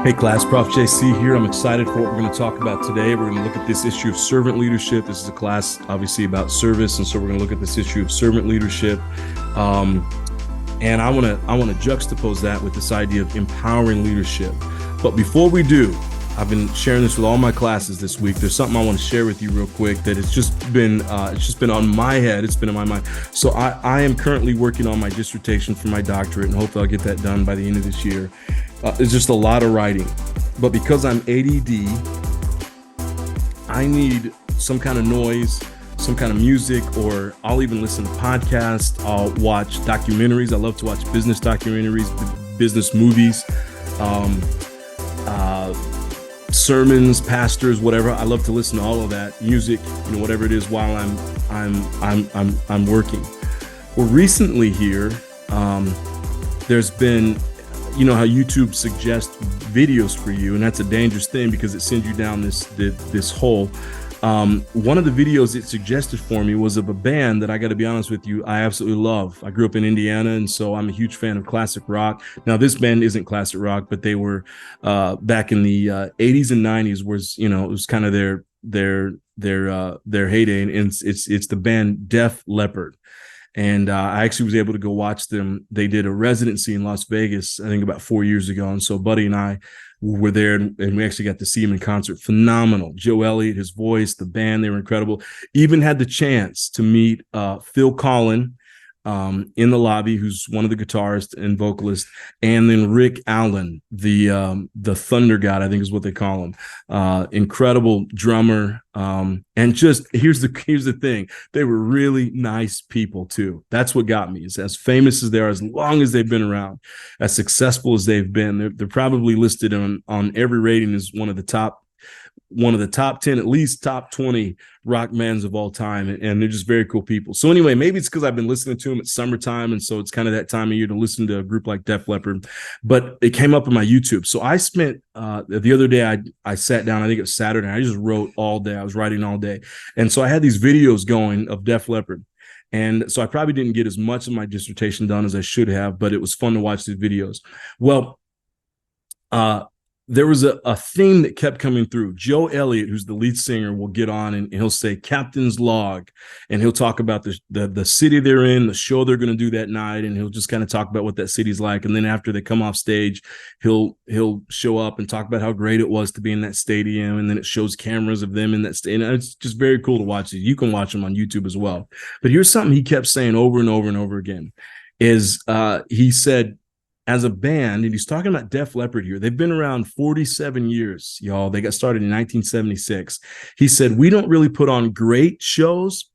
Hey class, Prof. JC here. I'm excited for what we're going to talk about today. We're going to look at this issue of servant leadership. This is a class obviously about service, and so we're going to look at this issue of servant leadership. And I want to juxtapose that with this idea of empowering leadership. But before we do, I've been sharing this with all my classes this week. There's something I want to share with you real quick that it's just been on my head. It's been in my mind. So I am currently working on my dissertation for my doctorate, and hopefully I'll get that done by the end of this year. It's just a lot of writing, but because I'm ADD, I need some kind of noise, some kind of music, or I'll even listen to podcasts. I'll watch documentaries. I love to watch business documentaries, business movies, sermons, pastors, whatever. I love to listen to all of that music, whatever it is, while I'm working. Well, recently here, there's been, how YouTube suggests videos for you, and that's a dangerous thing because it sends you down this hole. One of the videos it suggested for me was of a band that I got to be honest with you, I absolutely love. I grew up in Indiana, and so I'm a huge fan of classic rock. Now, this band isn't classic rock, but they were back in the 80s and 90s. It was kind of their heyday, and it's the band Def Leppard. And I actually was able to go watch them. They did a residency in Las Vegas, I think about 4 years ago. And so Buddy and I were there, and we actually got to see him in concert. Phenomenal. Joe Elliott, his voice, the band, they were incredible. Even had the chance to meet Phil Collin in the lobby, who's one of the guitarists and vocalists, and then Rick Allen, the Thunder God, I think is what they call him. Incredible drummer. And just here's the thing, they were really nice people too. That's what got me, is as famous as they are, as long as they've been around, as successful as they've been, they're probably listed on every rating as one of the top 10, at least top 20 rock bands of all time. And they're just very cool people. So anyway, maybe it's because I've been listening to them. It's summertime, and so it's kind of that time of year to listen to a group like Def Leppard. But it came up on my YouTube. So I spent the other day, I sat down, I think it was Saturday, and I just wrote all day. I was writing all day. And so I had these videos going of Def Leppard. And so I probably didn't get as much of my dissertation done as I should have, but it was fun to watch these videos. Well, there was a theme that kept coming through. Joe Elliott, who's the lead singer, will get on and he'll say Captain's Log, and he'll talk about the city they're in, the show they're going to do that night, and he'll just kind of talk about what that city's like. And then after they come off stage, he'll show up and talk about how great it was to be in that stadium, and then it shows cameras of them in that stadium. And it's just very cool to watch. You can watch them on YouTube as well. But here's something he kept saying over and over and over again, is he said, as a band, and he's talking about Def Leppard here, they've been around 47 years, y'all. They got started in 1976. He said, we don't really put on great shows,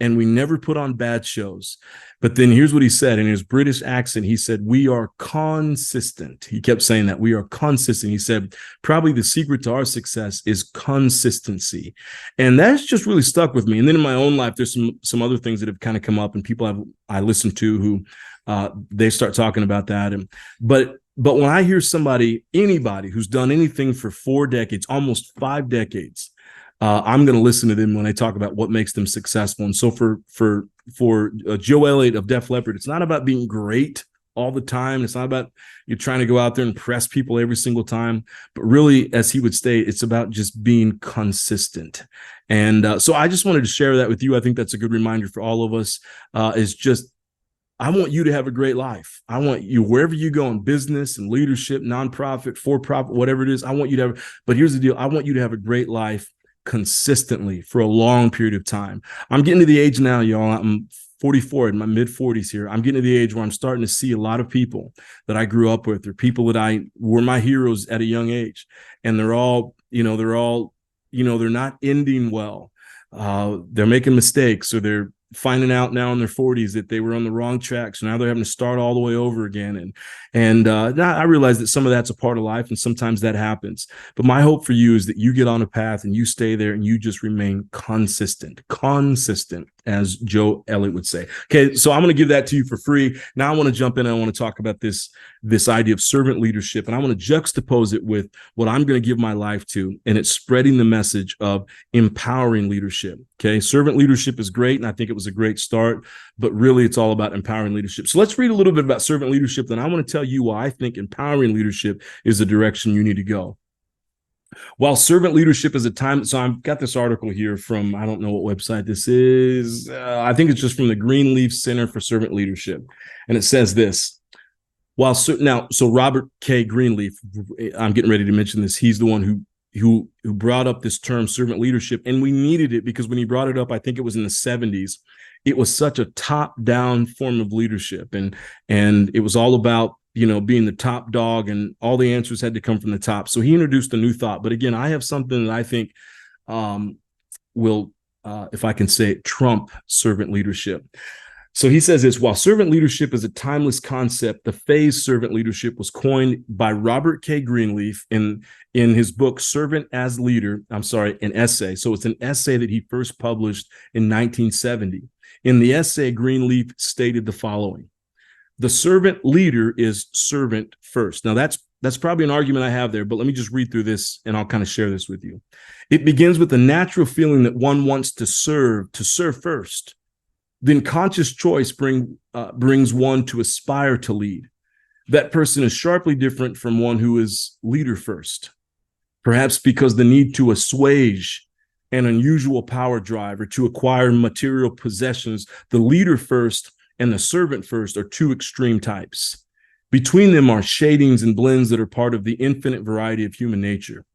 and we never put on bad shows. But then here's what he said in his British accent. He said, we are consistent. He kept saying that. We are consistent. He said, probably the secret to our success is consistency. And that's just really stuck with me. And then in my own life, there's some other things that have kind of come up, and people I listen to who they start talking about that. But when I hear anybody who's done anything for 4 decades, almost 5 decades, I'm going to listen to them when they talk about what makes them successful. And so for Joe Elliott of Def Leppard, it's not about being great all the time. It's not about you're trying to go out there and impress people every single time, but really, as he would state, it's about just being consistent. And so I just wanted to share that with you. I think that's a good reminder for all of us, is just, I want you to have a great life. I want you, wherever you go in business and leadership, nonprofit, for-profit, whatever it is, I want you to have, but here's the deal. I want you to have a great life consistently for a long period of time. I'm getting to the age now, y'all. I'm 44, in my mid 40s here. I'm getting to the age where I'm starting to see a lot of people that I grew up with, or people that were my heroes at a young age. And they're not ending well. They're making mistakes, or they're finding out now in their 40s that they were on the wrong track. So now they're having to start all the way over again. And I realize that some of that's a part of life, and sometimes that happens. But my hope for you is that you get on a path and you stay there and you just remain consistent. as Joe Elliott would say. Okay, so I'm going to give that to you for free. Now I want to jump in and I want to talk about this idea of servant leadership, and I want to juxtapose it with what I'm going to give my life to, and it's spreading the message of empowering leadership. Okay, servant leadership is great, and I think it was a great start, but really it's all about empowering leadership. So let's read a little bit about servant leadership, then I want to tell you why I think empowering leadership is the direction you need to go. While servant leadership is a time, so I've got this article here from, I don't know what website this is. I think it's just from the Greenleaf Center for Servant Leadership. And it says this, so Robert K. Greenleaf, I'm getting ready to mention this. He's the one who brought up this term servant leadership. And we needed it because when he brought it up, I think it was in the 70s, it was such a top-down form of leadership. And it was all about, being the top dog, and all the answers had to come from the top. So he introduced a new thought. But again, I have something that I think will, if I can say it, trump servant leadership. So he says this, while servant leadership is a timeless concept, the phrase servant leadership was coined by Robert K. Greenleaf in his book, Servant as Leader, an essay. So it's an essay that he first published in 1970. In the essay, Greenleaf stated the following: the servant leader is servant first. Now that's probably an argument I have there, but let me just read through this and I'll kind of share this with you. It begins with the natural feeling that one wants to serve first. Then conscious choice brings one to aspire to lead. That person is sharply different from one who is leader first. Perhaps because the need to assuage an unusual power drive or to acquire material possessions, the leader first and the servant first are two extreme types. Between them are shadings and blends that are part of the infinite variety of human nature.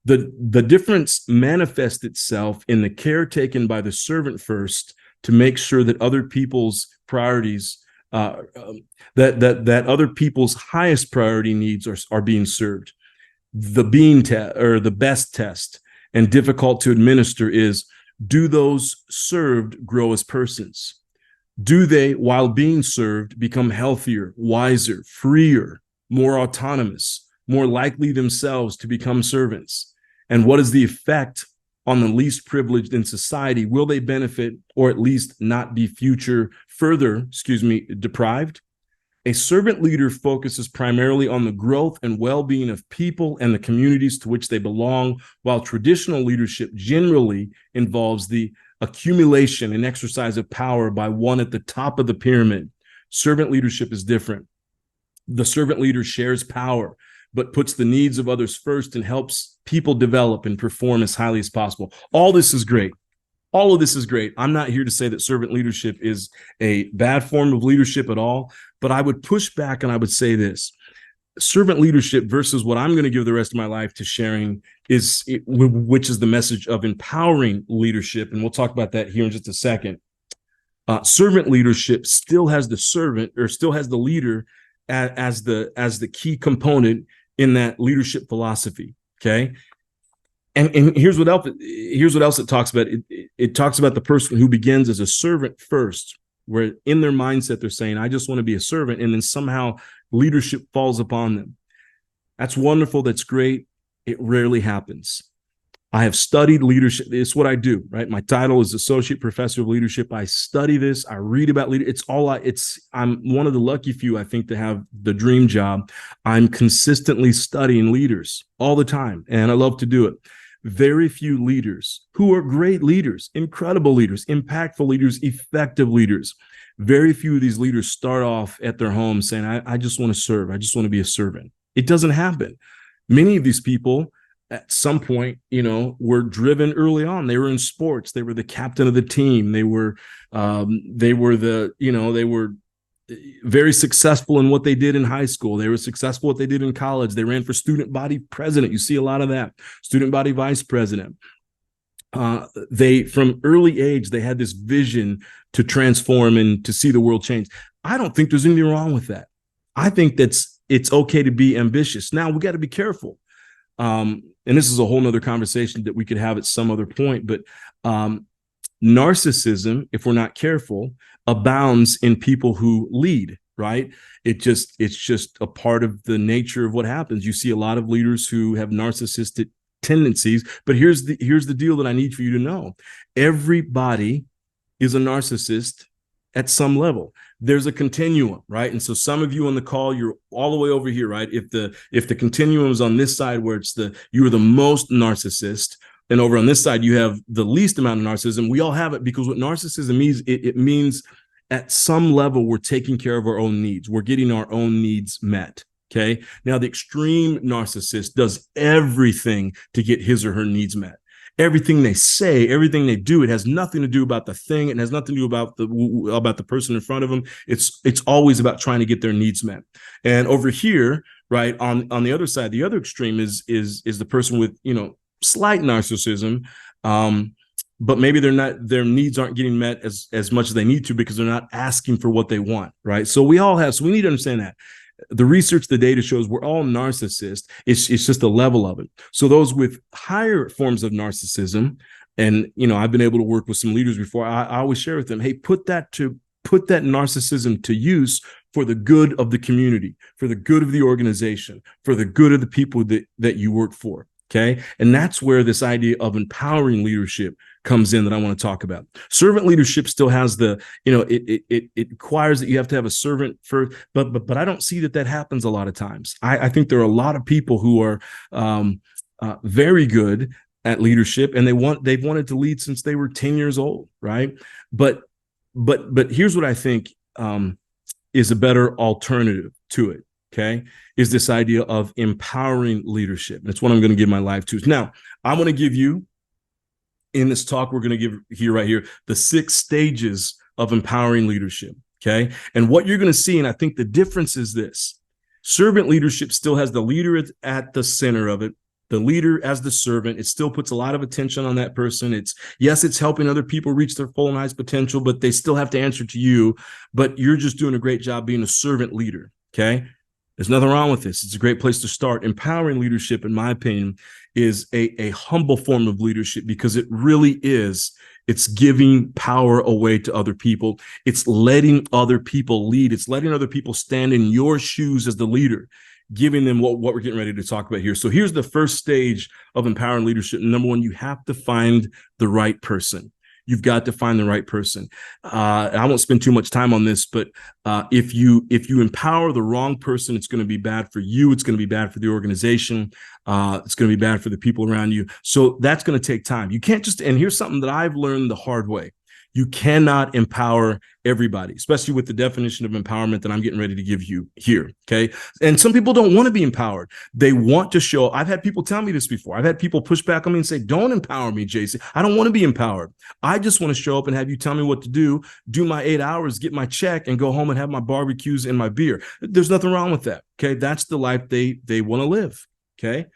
The difference manifests itself in the care taken by the servant first to make sure that other people's priorities, that other people's highest priority needs are being served. The best test and difficult to administer is, do those served grow as persons? Do they, while being served, become healthier, wiser, freer, more autonomous, more likely themselves to become servants? And what is the effect on the least privileged in society? Will they benefit or at least not be further deprived? A servant leader focuses primarily on the growth and well-being of people and the communities to which they belong, while traditional leadership generally involves the accumulation and exercise of power by one at the top of the pyramid. Servant leadership is different. The servant leader shares power, but puts the needs of others first and helps people develop and perform as highly as possible. All this is great. All of this is great. I'm not here to say that servant leadership is a bad form of leadership at all, but I would push back and I would say this. Servant leadership versus what I'm going to give the rest of my life to sharing which is the message of empowering leadership. And we'll talk about that here in just a second. Servant leadership still has the leader as the key component in that leadership philosophy. Okay. And here's what else it talks about. It talks about the person who begins as a servant first, where in their mindset, they're saying, I just want to be a servant. And then somehow leadership falls upon them. That's wonderful. That's great. It rarely happens. I have studied leadership. It's what I do, right? My title is Associate Professor of Leadership. I study this. I read about leadership. I'm one of the lucky few, I think, to have the dream job. I'm consistently studying leaders all the time, and I love to do it. Very few leaders who are great leaders, incredible leaders, impactful leaders, effective leaders. Very few of these leaders start off at their home saying, I just want to serve. I just want to be a servant. It doesn't happen. Many of these people at some point, were driven early on. They were in sports. They were the captain of the team. They were very successful in what they did in high school. They were successful what they did in college. They ran for student body president. You see a lot of that. Student body vice president. From early age, they had this vision to transform and to see the world change. I don't think there's anything wrong with that. I think it's okay to be ambitious. Now, we got to be careful. And this is a whole nother conversation that we could have at some other point, but narcissism, if we're not careful, abounds in people who lead, right? It's just a part of the nature of what happens. You see a lot of leaders who have narcissistic tendencies, but here's the deal that I need for you to know. Everybody is a narcissist at some level. There's a continuum, right? And so some of you on the call, you're all the way over here, right? If the continuum is on this side where you are the most narcissist, and over on this side you have the least amount of narcissism. We all have it, because what narcissism means, it means at some level we're taking care of our own needs. We're getting our own needs met. Okay. Now the extreme narcissist does everything to get his or her needs met. Everything they say, everything they do, it has nothing to do about the thing. It has nothing to do about the person in front of them. It's always about trying to get their needs met. And over here, right, on the other side, the other extreme is the person with, slight narcissism, but maybe their needs aren't getting met as much as they need to, because they're not asking for what they want, right? So we need to understand that. The research, the data shows we're all narcissists. It's just a level of it. So those with higher forms of narcissism, and I've been able to work with some leaders before, I always share with them, hey, put that narcissism to use for the good of the community, for the good of the organization, for the good of the people that you work for. Okay. And that's where this idea of empowering leadership comes in that I want to talk about. Servant leadership still has it requires that you have to have a servant first, but I don't see that happens a lot of times. I think there are a lot of people who are very good at leadership, and they've wanted to lead since they were 10 years old. Right. But here's what I think is a better alternative to it. Okay, is this idea of empowering leadership. That's what I'm going to give my life to. Now, I'm going to give you, in this talk, we're going to give right here, the 6 stages of empowering leadership. Okay, and what you're going to see, and I think the difference is this: servant leadership still has the leader at the center of it, the leader as the servant. It still puts a lot of attention on that person. It's helping other people reach their full and highest potential, but they still have to answer to you. But you're just doing a great job being a servant leader. Okay. There's nothing wrong with this. It's a great place to start. Empowering leadership, in my opinion, is a humble form of leadership, because it really is. It's giving power away to other people. It's letting other people lead. It's letting other people stand in your shoes as the leader, giving them what we're getting ready to talk about here. So here's the first stage of empowering leadership. Number 1, you have to find the right person. You've got to find the right person. I won't spend too much time on this, but if you empower the wrong person, it's going to be bad for you. It's going to be bad for the organization. It's going to be bad for the people around you. So that's going to take time. You can't just, and here's something that I've learned the hard way. You cannot empower everybody, especially with the definition of empowerment that I'm getting ready to give you here. Okay. And some people don't want to be empowered. They want to show. I've had people tell me this before. I've had people push back on me and say, don't empower me, JC. I don't want to be empowered. I just want to show up and have you tell me what to do my 8 hours, get my check, and go home and have my barbecues and my beer. There's nothing wrong with that. Okay. That's the life they want to live. Okay.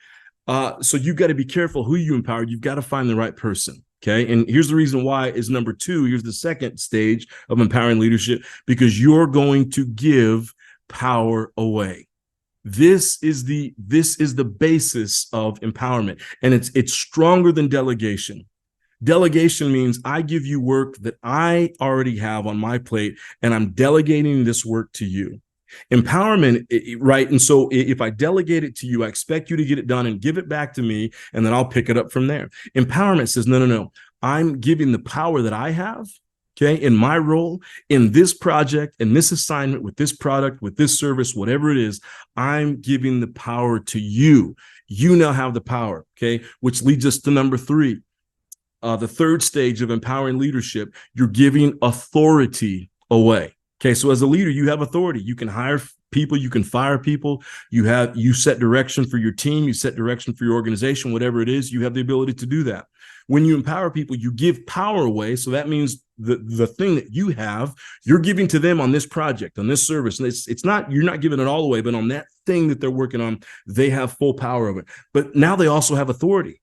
So you've got to be careful who you empower. You've got to find the right person. Okay. And here's the reason why is number 2. Here's the second stage of empowering leadership, because you're going to give power away. This is the basis of empowerment. And it's stronger than delegation. Delegation means I give you work that I already have on my plate, and I'm delegating this work to you. Empowerment, right? And so if I delegate it to you, I expect you to get it done and give it back to me, and then I'll pick it up from there. Empowerment says, no. I'm giving the power that I have, okay, in my role, in this project, in this assignment, with this product, with this service, whatever it is, I'm giving the power to you. You now have the power, okay, which leads us to number 3. The third stage of empowering leadership, you're giving authority away. Okay, so as a leader, you have authority. You can hire people, you can fire people, you set direction for your team, you set direction for your organization, whatever it is, you have the ability to do that. When you empower people, you give power away. So that means the thing that you have, you're giving to them on this project, on this service. And it's not, you're not giving it all away, but on that thing that they're working on, they have full power of it. But now they also have authority.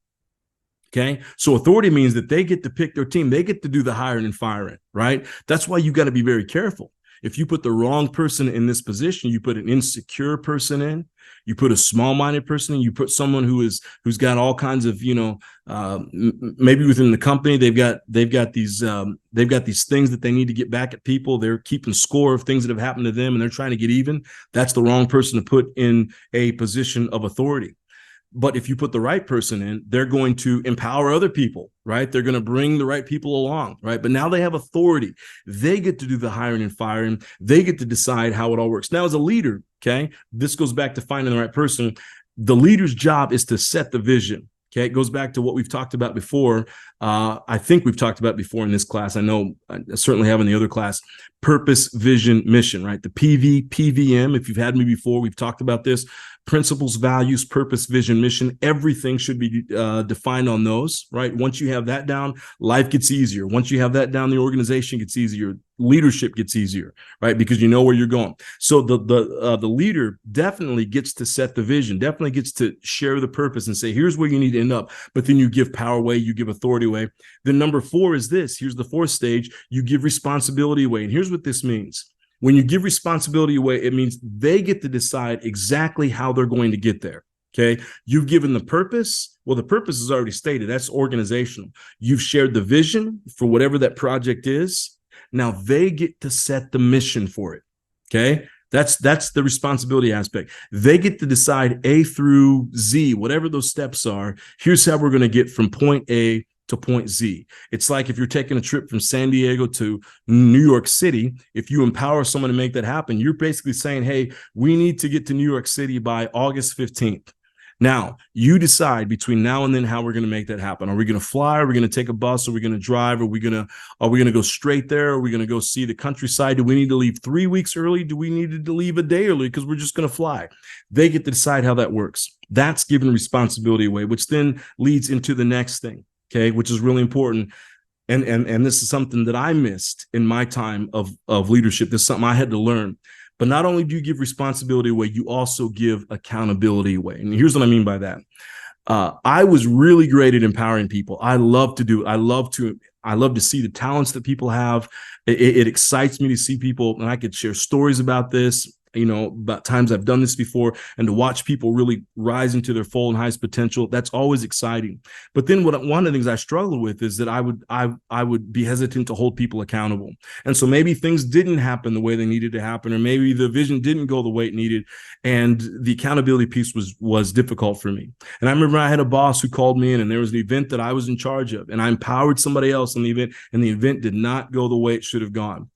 Okay. So authority means that they get to pick their team. They get to do the hiring and firing, right? That's why you got to be very careful. If you put the wrong person in this position, you put an insecure person in, you put a small-minded person in, you put someone who's got all kinds of, maybe within the company, they've got these things that they need to get back at people. They're keeping score of things that have happened to them, and they're trying to get even. That's the wrong person to put in a position of authority. But if you put the right person in, they're going to empower other people, right? They're going to bring the right people along, right? But now they have authority. They get to do the hiring and firing. They get to decide how it all works. Now, as a leader, okay, this goes back to finding the right person. The leader's job is to set the vision. Okay, it goes back to what we've talked about before. I think we've talked about before in this class. I know I certainly have in the other class. Purpose, vision, mission, right? The PVM, if you've had me before, we've talked about this. Principles, values, purpose, vision, mission, everything should be defined on those, right? Once you have that down, life gets easier. Once you have that down, the organization gets easier. Leadership gets easier, right? Because you know where you're going. So the leader definitely gets to set the vision, definitely gets to share the purpose and say, here's where you need to end up. But then you give power away, you give authority away. Then number 4 is this. Here's the 4th stage. You give responsibility away. And here's what this means. When you give responsibility away, it means they get to decide exactly how they're going to get there. Okay. You've given the purpose. Well, the purpose is already stated. That's organizational. You've shared the vision for whatever that project is. Now they get to set the mission for it. Okay. That's the responsibility aspect. They get to decide A through Z, whatever those steps are. Here's how we're going to get from point A to point Z. It's like if you're taking a trip from San Diego to New York City, if you empower someone to make that happen, you're basically saying, hey, we need to get to New York City by August 15th. Now, you decide between now and then how we're going to make that happen. Are we going to fly? Are we going to take a bus? Are we going to drive? Are we going to go straight there? Are we going to go see the countryside? Do we need to leave 3 weeks early? Do we need to leave a day early because we're just going to fly? They get to decide how that works. That's giving responsibility away, which then leads into the next thing, okay, which is really important. And this is something that I missed in my time of leadership. This is something I had to learn. But not only do you give responsibility away, you also give accountability away. And here's what I mean by that. I was really great at empowering people. I love to do it. I love to see the talents that people have. It excites me to see people, and I could share stories about this, about times I've done this before, and to watch people really rise into their full and highest potential. That's always exciting. But then one of the things I struggle with is that I would be hesitant to hold people accountable. And so maybe things didn't happen the way they needed to happen, or maybe the vision didn't go the way it needed. And the accountability piece was difficult for me. And I remember I had a boss who called me in, and there was an event that I was in charge of, and I empowered somebody else in the event, and the event did not go the way it should have gone.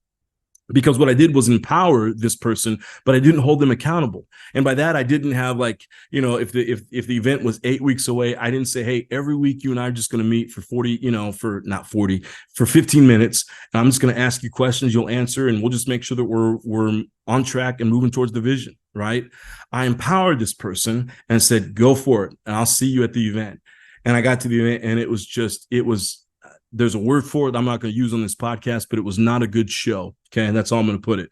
Because what I did was empower this person, but I didn't hold them accountable. And by that, I didn't have if the event was 8 weeks away, I didn't say, hey, every week you and I are just going to meet for 15 minutes. And I'm just going to ask you questions, you'll answer, and we'll just make sure that we're on track and moving towards the vision, right? I empowered this person and said, go for it. And I'll see you at the event. And I got to the event, and it was there's a word for it I'm not going to use on this podcast, but it was not a good show. Okay. And that's all I'm going to put it.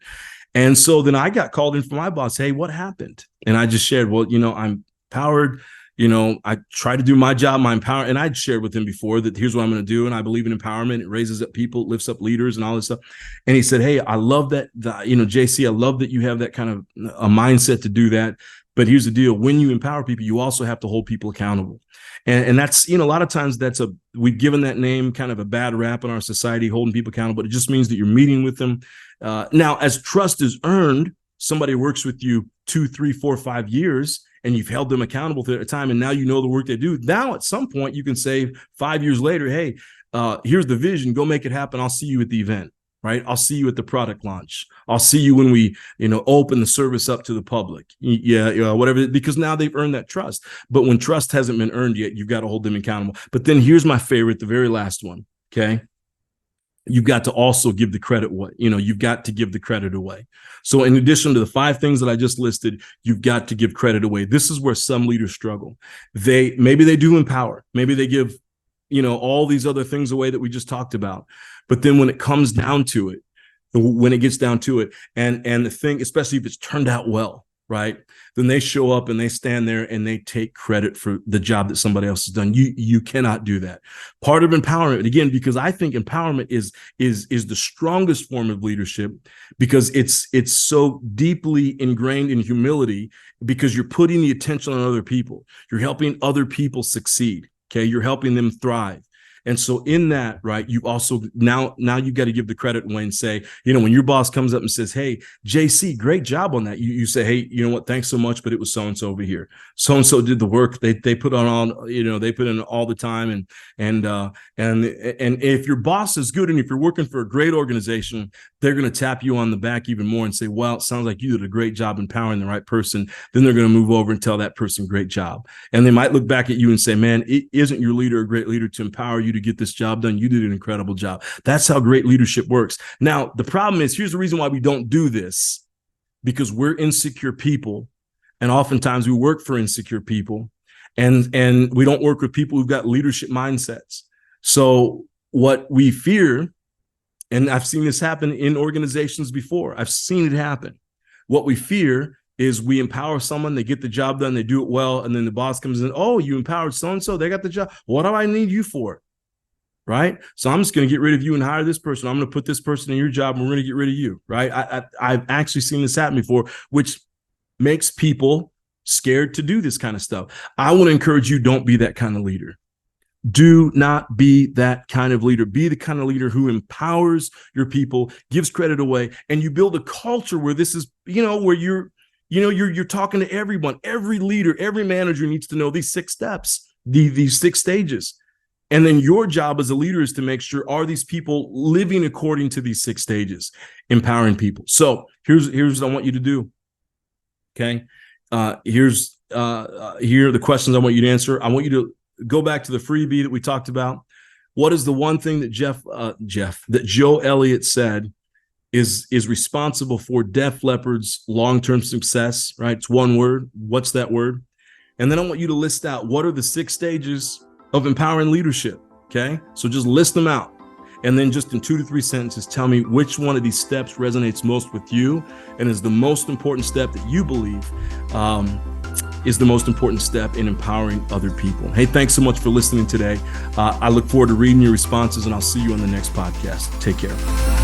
And so then I got called in from my boss. Hey, what happened? And I just shared, well, I'm empowered. I try to do my job, my empower. And I'd shared with him before that here's what I'm going to do. And I believe in empowerment. It raises up people, lifts up leaders and all this stuff. And he said, hey, I love that, JC, I love that you have that kind of a mindset to do that. But here's the deal. When you empower people, you also have to hold people accountable. And that's, a lot of times we've given that name kind of a bad rap in our society, holding people accountable. But it just means that you're meeting with them. Now, as trust is earned, somebody works with you 2, 3, 4, 5 years, and you've held them accountable through that time. And now you know the work they do. Now, at some point, you can say 5 years later, hey, here's the vision. Go make it happen. I'll see you at the event. Right? I'll see you at the product launch. I'll see you when we, open the service up to the public. Whatever, because now they've earned that trust. But when trust hasn't been earned yet, you've got to hold them accountable. But then here's my favorite, the very last one. Okay. You've got to also give the credit away. You've got to give the credit away. So in addition to the 5 things that I just listed, you've got to give credit away. This is where some leaders struggle. Maybe they do empower. Maybe they give, all these other things away that we just talked about. But then when it comes down to it, when it gets down to it, and the thing, especially if it's turned out well, right? Then they show up and they stand there and they take credit for the job that somebody else has done. You cannot do that. Part of empowerment, again, because I think empowerment is the strongest form of leadership, because it's so deeply ingrained in humility, because you're putting the attention on other people. You're helping other people succeed. Okay. You're helping them thrive. And so in that, right, you also now you got to give the credit away and say, when your boss comes up and says, hey, JC, great job on that. You say, hey, you know what, thanks so much, but it was so-and-so over here. So-and-so did the work. They put on all, they put in all the time. And if your boss is good and if you're working for a great organization, they're going to tap you on the back even more and say, well, it sounds like you did a great job empowering the right person. Then they're going to move over and tell that person, great job. And they might look back at you and say, man, isn't your leader a great leader to empower you to get this job done? You did an incredible job. That's how great leadership works. Now, the problem is, here's the reason why we don't do this, because we're insecure people. And oftentimes we work for insecure people, and we don't work with people who've got leadership mindsets. So what we fear, and I've seen this happen in organizations before, I've seen it happen. What we fear is we empower someone, they get the job done, they do it well, and then the boss comes in, oh, you empowered so-and-so, they got the job. What do I need you for? Right? So I'm just going to get rid of you and hire this person. I'm going to put this person in your job and we're going to get rid of you. Right? I've actually seen this happen before, which makes people scared to do this kind of stuff. I want to encourage you, don't be that kind of leader. Do not be that kind of leader. Be the kind of leader who empowers your people, gives credit away, and you build a culture where this is, where you're talking to everyone. Every leader, every manager needs to know these 6 steps, these 6 stages. And then your job as a leader is to make sure, are these people living according to these 6 stages, empowering people? So here's what I want you to do. Okay. Here are the questions I want you to answer. I want you to go back to the freebie that we talked about. What is the one thing that that Joe Elliott said is responsible for Def Leppard's long-term success, right? It's one word. What's that word? And then I want you to list out, what are the 6 stages of empowering leadership? Okay. So just list them out. And then just in 2 to 3 sentences, tell me which one of these steps resonates most with you and is the most important step that you believe is the most important step in empowering other people. Hey, thanks so much for listening today. I look forward to reading your responses, and I'll see you on the next podcast. Take care.